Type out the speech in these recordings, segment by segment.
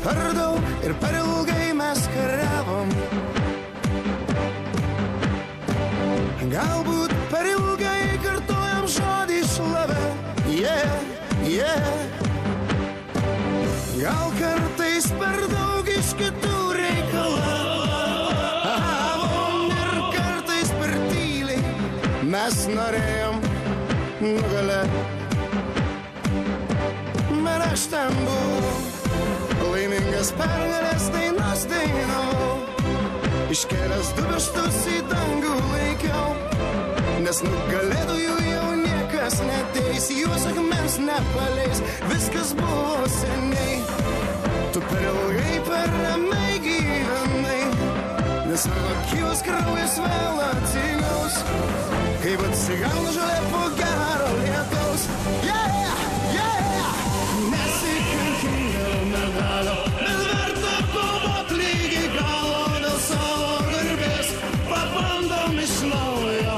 Per daug ir per ilgai mes kariavom. Galbūt per ilgai kartojam žodį šlavę. Gal kartais per daug iš kitų reikalavom ir kartais per tyliai mes norėjom nugalėt. Bet aš ten buvau, laimingas pergalės dainas dainavau, iškėlęs du pirštus į dangų laikiau, nes nugalėtojų jau niekas neteis, juos akmens nepaleis, viskas buvo seniai. Tu per ilgai, per ramiai gyvenai, nes mano akys kraujas vėl atsigaus, kaip atsigauna žolė po gero lietaus. Nesikankink dėl medalio, bet verta kovot lygiai galo dėl savo garbės. Pabandom iš naujo,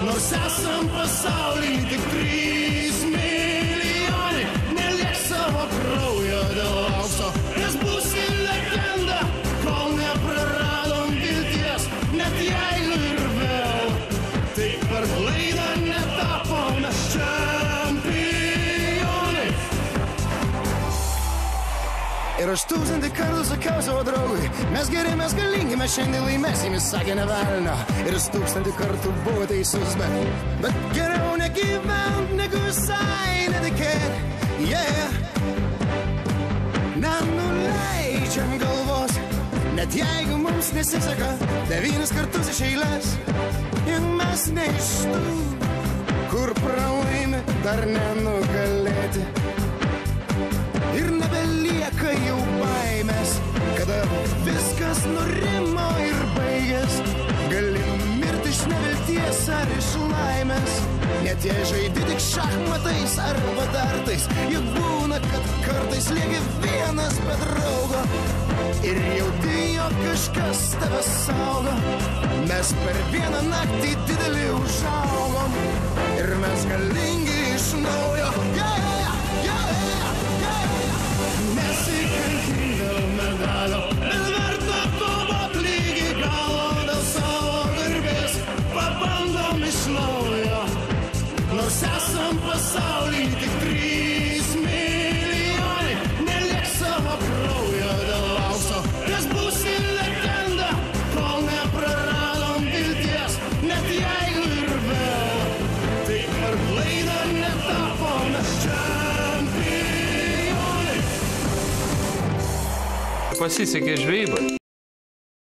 nors esam pasauly tik 3 milijonai, neliek savo kraujo dėl aukso, nes būsi legenda, kol nepraradom vilties, net jeigu ir vėl tik per klaidą netapome čempionai. Ir aš 1000 kartų sakiau savo draugui, mes geri, mes galingi, mes šiandien laimėsim, jis sakė ne velnio. Ir jis 1000 kartų buvo teisus, bet geriau negyvent, negu visai netikėt. Nenuleidžiam galvos, net jeigu mums nesiseka 9 kartus iš eilės. Juk mes ne iš tų, kur pralaimi dar nenugalėti. Ir nebelieka jau baimės, kada viskas nurimo ir baigės. Gali mirti iš nevilties ar iš laimės, net jei žaidi tik šachmatais arba dartais. Juk būna, kad kartais lieki vienas be draugo ir jauti, jog kažkas tave saugo. Mes per vieną naktį didelį užaugom ir mes galingi iš naujo. Nesikankink dėl medalio, bet verta kovot lygiai galo dėl savo garbės. Pabandom iš naujo, nors esam pasauly tik 3 milijonai, neliek savo kraujo dėl aukso, nes būsi legenda, kol nepraradom vilties, net jeigu ir vėl tik per klaidą netapome čempionai. Pasisekė žvejyba.